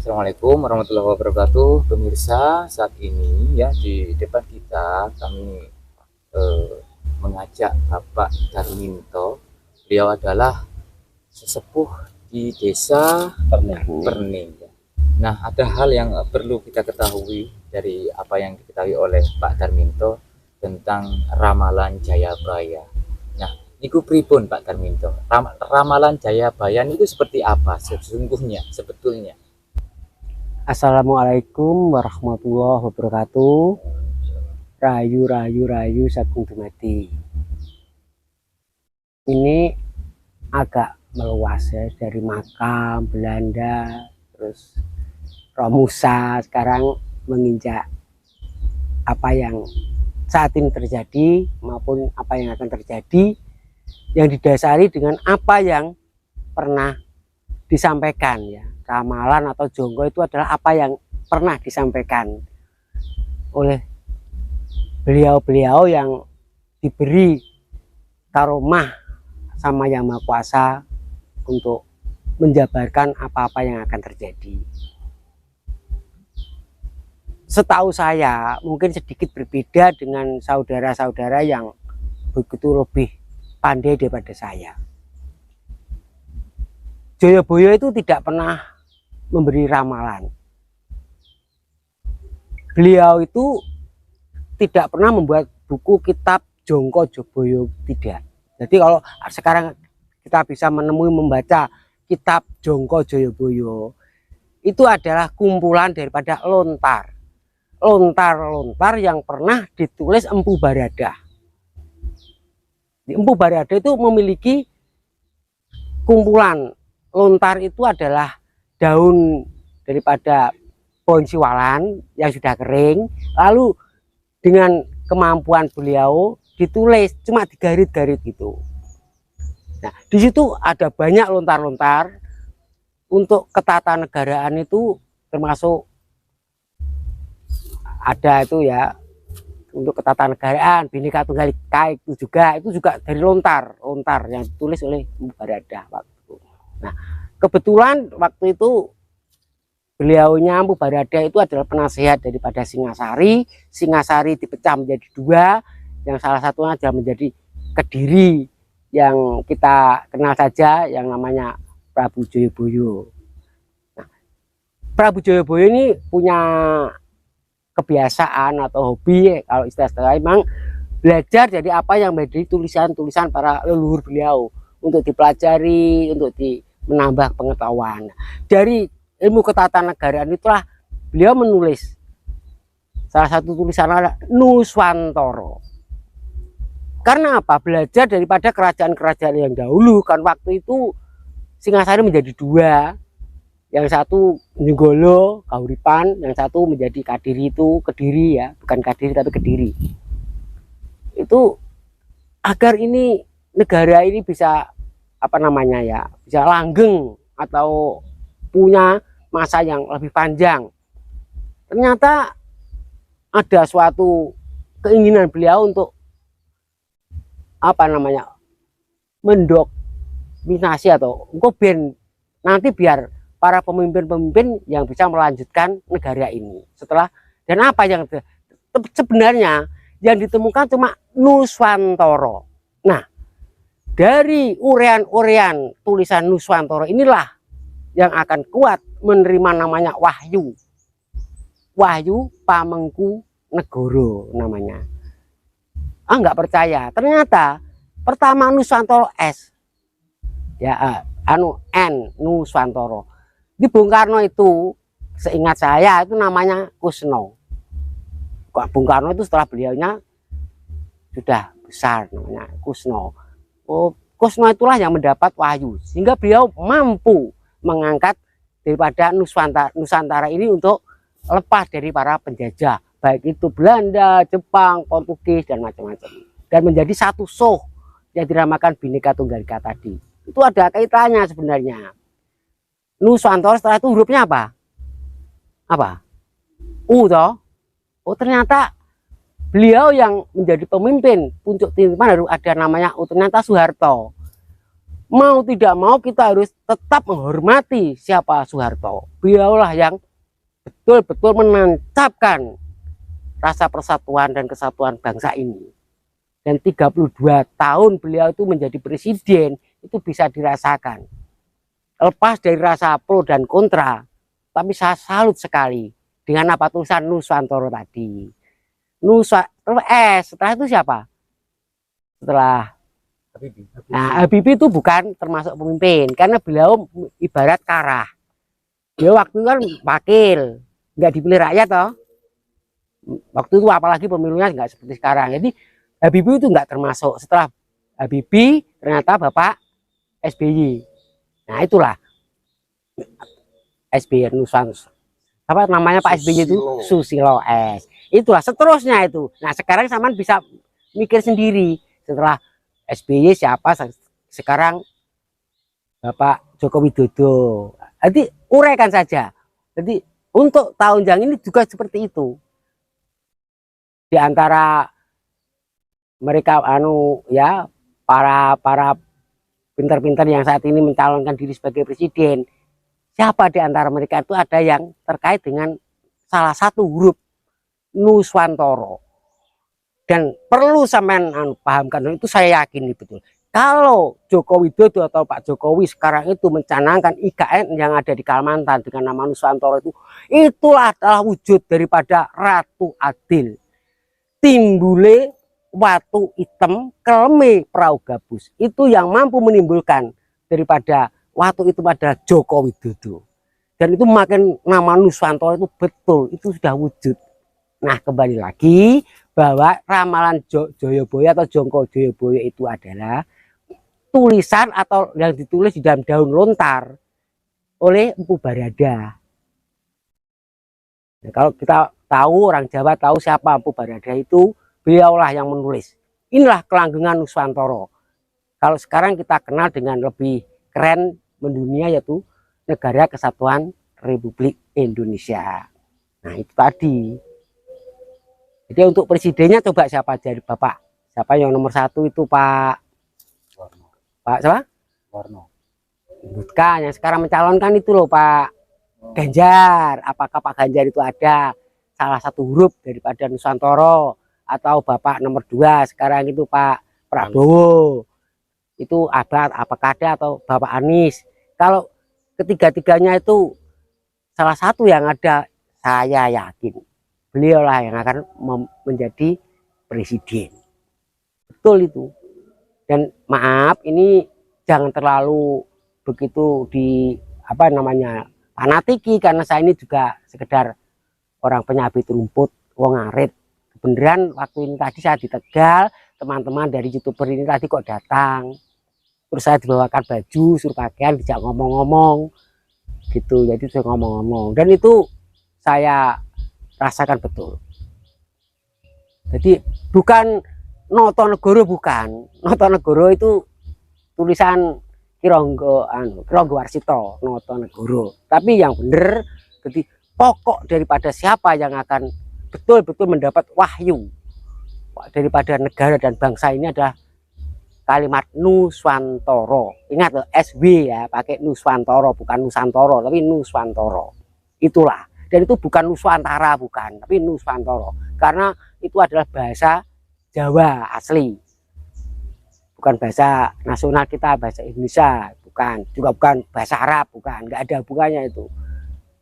Assalamualaikum warahmatullahi wabarakatuh, pemirsa. Saat ini ya di depan kita kami mengajak Bapak Darminto. Beliau adalah sesepuh di desa Perning. Nah, ada hal yang perlu kita ketahui dari apa yang diketahui oleh Pak Darminto tentang ramalan Jayabaya. Nah, niku pripun Pak Darminto? Ramalan Jayabaya itu seperti apa sesungguhnya sebetulnya? Assalamualaikum warahmatullahi wabarakatuh. Rayu rayu rayu sagung dumadi. Ini agak meluas ya, dari makam Belanda terus Romusa, sekarang menginjak apa yang saat ini terjadi maupun apa yang akan terjadi, yang didasari dengan apa yang pernah disampaikan ya. Ramalan atau jonggo itu adalah apa yang pernah disampaikan oleh beliau-beliau yang diberi karomah sama Yang Maha Kuasa untuk menjabarkan apa-apa yang akan terjadi. Setahu saya mungkin sedikit berbeda dengan saudara-saudara yang begitu lebih pandai daripada saya. Jayabaya itu tidak pernah memberi ramalan. Beliau itu tidak pernah membuat buku kitab Jongko Joboyo, tidak. Jadi kalau sekarang kita bisa menemui membaca kitab Jongko Joyoboyo, itu adalah kumpulan daripada lontar yang pernah ditulis Empu Baradah. Empu Baradah itu memiliki kumpulan. Lontar itu adalah daun daripada pohon siwalan yang sudah kering, lalu dengan kemampuan beliau ditulis cuma digarit-garit gitu. Nah, di situ ada banyak lontar-lontar untuk ketatanegaraan itu, termasuk ada itu ya untuk ketatanegaraan Bhinneka Tunggal Ika, itu juga dari lontar yang ditulis oleh Empu Baradah waktu. Nah, kebetulan waktu itu beliaunya Empu Baradah itu adalah penasehat daripada Singasari. Singasari dipecah menjadi dua, yang salah satunya adalah menjadi Kediri yang kita kenal saja yang namanya Prabu Jayabaya. Nah, Prabu Jayabaya ini punya kebiasaan atau hobi, kalau istilah memang belajar dari apa yang menjadi tulisan-tulisan para leluhur beliau untuk dipelajari, untuk menambah pengetahuan. Dari ilmu ketatanegaraan itulah beliau menulis salah satu tulisan adalah Nuswantara. Karena apa? Belajar daripada kerajaan-kerajaan yang dahulu, kan waktu itu Singasari menjadi dua, yang satu Nyenggolo Kahuripan, yang satu menjadi Kadiri, itu Kediri ya, bukan Kadiri tapi Kediri. Itu agar ini negara ini bisa apa namanya ya, bisa langgeng atau punya masa yang lebih panjang. Ternyata ada suatu keinginan beliau untuk apa namanya, mendominasi atau ben nanti biar para pemimpin-pemimpin yang bisa melanjutkan negara ini setelah, dan apa yang sebenarnya yang ditemukan cuma Nuswantara. Nah, dari urean-urean tulisan Nuswantara inilah yang akan kuat menerima namanya Wahyu. Wahyu Pamengku Negoro namanya. Enggak percaya. Ternyata pertama Nuswantara S. Ya, N Nuswantara. Di Bung Karno itu seingat saya itu namanya Kusno. Bung Karno itu setelah beliaunya sudah besar namanya Kusno. Kusno itulah yang mendapat wahyu sehingga beliau mampu mengangkat daripada Nusantara ini untuk lepas dari para penjajah, baik itu Belanda, Jepang, Portugis dan macam-macam, dan menjadi satu soh yang dinamakan Bhinneka Tunggal Ika tadi. Itu ada kaitannya sebenarnya. Nuswantara setelah itu hurufnya apa? Apa? U toh? Oh, ternyata beliau yang menjadi pemimpin puncak pimpinan ada namanya ternyata Soeharto. mau tidak mau kita harus tetap menghormati siapa Soeharto. Beliaulah yang betul-betul menancapkan rasa persatuan dan kesatuan bangsa ini. Dan 32 tahun beliau itu menjadi presiden, itu bisa dirasakan. Lepas dari rasa pro dan kontra, tapi saya salut sekali dengan apa tulisan Nuswantoro tadi. Setelah itu siapa? Setelah Habibie itu bukan termasuk pemimpin, karena beliau ibarat karah. Beliau waktu itu kan wakil, nggak dipilih rakyat toh. Waktu itu apalagi pemilunya nggak seperti sekarang. Jadi Habibie itu nggak termasuk. Setelah Habibie ternyata Bapak SBY. Nah itulah SBY Nuswantoro. Apa namanya Pak SBY itu? Susilo S. Itulah seterusnya itu. Nah sekarang Saman bisa mikir sendiri. Setelah SBY siapa sekarang Bapak Joko Widodo. Jadi uraikan saja. Jadi untuk tahun yang ini juga seperti itu. Di antara mereka ya para pintar-pintar yang saat ini mencalonkan diri sebagai presiden, siapa di antara mereka itu ada yang terkait dengan salah satu huruf Nuswantoro. Dan perlu sampean pahamkan, itu saya yakin betul. Kalau Joko Widodo atau Pak Jokowi sekarang itu mencanangkan IKN yang ada di Kalimantan dengan nama Nuswantoro itulah adalah wujud daripada Ratu Adil. Timbule watu hitam keleme perahu gabus, itu yang mampu menimbulkan daripada watu itu pada Joko Widodo. Dan itu makin nama Nuswantoro itu betul, itu sudah wujud. Nah kembali lagi bahwa ramalan Joyoboyo atau Jongko Joyoboyo itu adalah tulisan atau yang ditulis di dalam daun lontar oleh Empu Barada. Nah, kalau kita tahu, orang Jawa tahu siapa Empu Barada itu, beliaulah yang menulis. Inilah kelanggengan Nuswantoro. Kalau sekarang kita kenal dengan lebih keren mendunia, yaitu Negara Kesatuan Republik Indonesia. Nah itu tadi. Jadi untuk presidennya coba siapa jadi Bapak? Siapa yang nomor 1 itu Pak? Pak siapa? Warno. Bukan, yang sekarang mencalonkan itu loh Pak Ganjar. Apakah Pak Ganjar itu ada salah satu huruf daripada Nuswantoro, atau Bapak nomor 2 sekarang itu Pak Prabowo itu apakah ada, atau Bapak Anies? Kalau ketiga-tiganya itu salah satu yang ada, saya yakin beliaulah yang akan menjadi presiden. Betul itu. Dan maaf, ini jangan terlalu begitu di fanatiki, karena saya ini juga sekedar orang penyabit rumput, wong arit. Beneran waktu ini tadi saya di Tegal, teman-teman dari YouTuber ini tadi kok datang, terus saya dibawakan baju, suruh pakaian, dijak ngomong-ngomong gitu. Jadi saya ngomong-ngomong, dan itu saya rasakan betul. Jadi bukan Notonegoro, bukan. Notonegoro itu tulisan Kironggo Warsito, Notonegoro. Tapi yang benar, jadi pokok daripada siapa yang akan betul-betul mendapat wahyu daripada negara dan bangsa ini adalah kalimat Nuswantoro. Ingat loh, SW ya, pakai Nuswantoro, bukan Nusantoro, tapi Nuswantoro. Itulah. Dan itu bukan Nuswantara, bukan, tapi Nuswantoro. Karena itu adalah bahasa Jawa asli. Bukan bahasa nasional kita, bahasa Indonesia, bukan. Juga bukan bahasa Arab, bukan. Nggak ada hubungannya itu.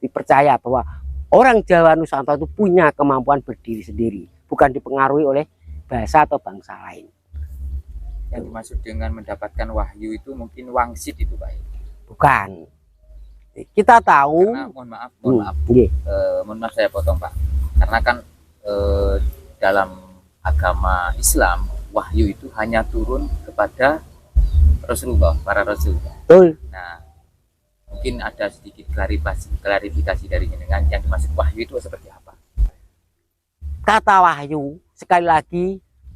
Dipercaya bahwa orang Jawa Nusantara itu punya kemampuan berdiri sendiri, bukan dipengaruhi oleh bahasa atau bangsa lain. Yang dimaksud dengan mendapatkan wahyu itu mungkin wangsit itu Pak? Bukan. Kita tahu. Karena, mohon maaf saya potong Pak. Karena kan dalam agama Islam wahyu itu hanya turun kepada Rasulullah, para Rasul. Betul. Nah, mungkin ada sedikit klarifikasi dari jenengan, yang dimaksud wahyu itu seperti apa? Kata wahyu sekali lagi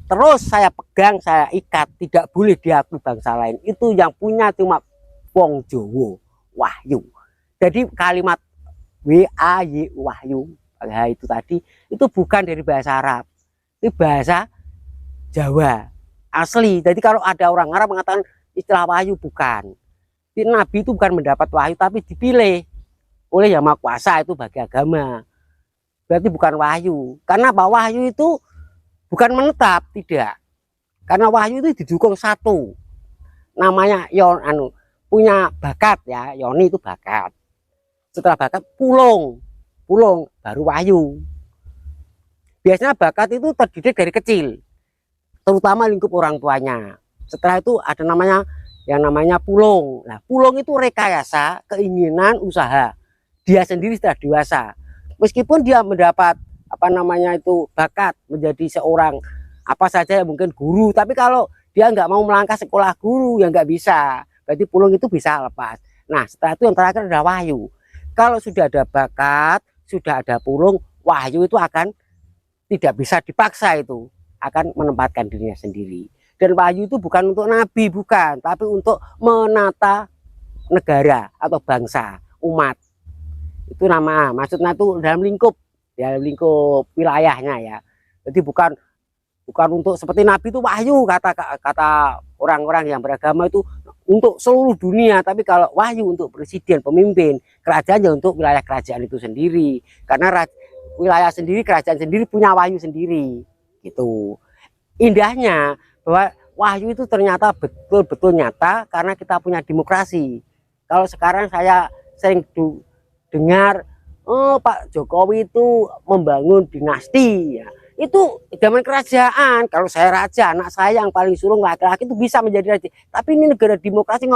terus saya pegang, saya ikat, tidak boleh diakui bangsa lain. Itu yang punya cuma wong Jawa, wahyu. Jadi kalimat WAY wahyu itu tadi itu bukan dari bahasa Arab, itu bahasa Jawa asli. Jadi kalau ada orang Arab mengatakan istilah wahyu, bukan. Nabi itu bukan mendapat wahyu tapi dipilih oleh Yang Maha Kuasa, itu bagi agama. Berarti bukan wahyu. Karena apa? Wahyu itu bukan menetap, tidak. Karena wahyu itu didukung satu. Namanya punya bakat ya, Yoni itu bakat. Setelah bakat pulung baru wahyu. Biasanya bakat itu terdidik dari kecil, terutama lingkup orang tuanya. Setelah itu ada yang namanya pulung. Nah, pulung itu rekayasa keinginan usaha dia sendiri setelah dewasa. Meskipun dia mendapat bakat menjadi seorang apa saja, mungkin guru, tapi kalau dia nggak mau melangkah sekolah guru ya nggak bisa. Berarti pulung itu bisa lepas. Nah, setelah itu yang terakhir adalah wahyu. Kalau sudah ada bakat, sudah ada pulung, wahyu itu akan tidak bisa dipaksa, itu akan menempatkan dirinya sendiri. Dan wahyu itu bukan untuk nabi, bukan, tapi untuk menata negara atau bangsa, umat. Itu maksudnya itu dalam lingkup wilayahnya ya. Jadi bukan untuk seperti nabi itu wahyu, kata orang-orang yang beragama itu untuk seluruh dunia, tapi kalau wahyu untuk presiden, pemimpin kerajaan ya untuk wilayah kerajaan itu sendiri. Karena wilayah sendiri, kerajaan sendiri punya wahyu sendiri gitu. Indahnya bahwa wahyu itu ternyata betul-betul nyata karena kita punya demokrasi. Kalau sekarang saya sering dengar, oh Pak Jokowi itu membangun dinasti ya. Itu zaman kerajaan. Kalau saya raja, anak saya yang paling sulung laki-laki itu bisa menjadi raja. Tapi ini negara demokrasi,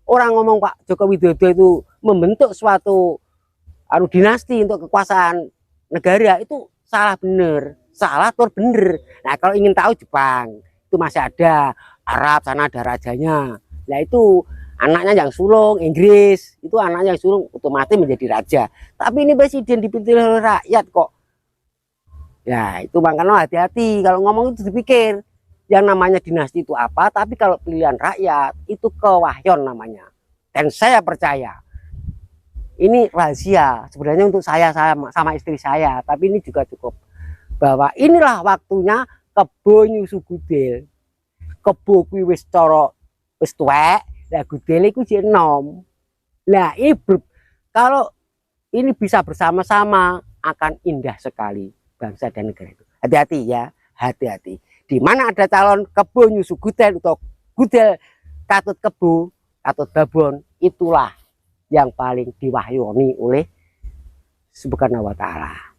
orang ngomong Pak Joko Widodo itu membentuk suatu dinasti untuk kekuasaan negara, itu salah bener, salah tur bener. Nah, kalau ingin tahu Jepang itu masih ada, Arab sana ada rajanya. Nah, itu anaknya yang sulung, Inggris itu anaknya yang sulung otomatis menjadi raja. Tapi ini presiden dipilih oleh rakyat kok. Ya, itu makanya hati-hati kalau ngomong itu dipikir yang namanya dinasti itu apa, tapi kalau pilihan rakyat itu kewahyon namanya. Dan saya percaya ini rahasia sebenarnya untuk saya sama istri saya, tapi ini juga cukup bahwa inilah waktunya kebo nyusu gudel. Kebo kuwi wis tuwek, lah gudel iku jek enom. Lah kalau ini bisa bersama-sama akan indah sekali bangsa dan negara itu. Hati-hati ya, hati-hati. Di mana ada calon kebo nyusu gudel atau gudel katut kebo, katut babon, itulah yang paling diwahyoni oleh Subhanahu wa ta'ala.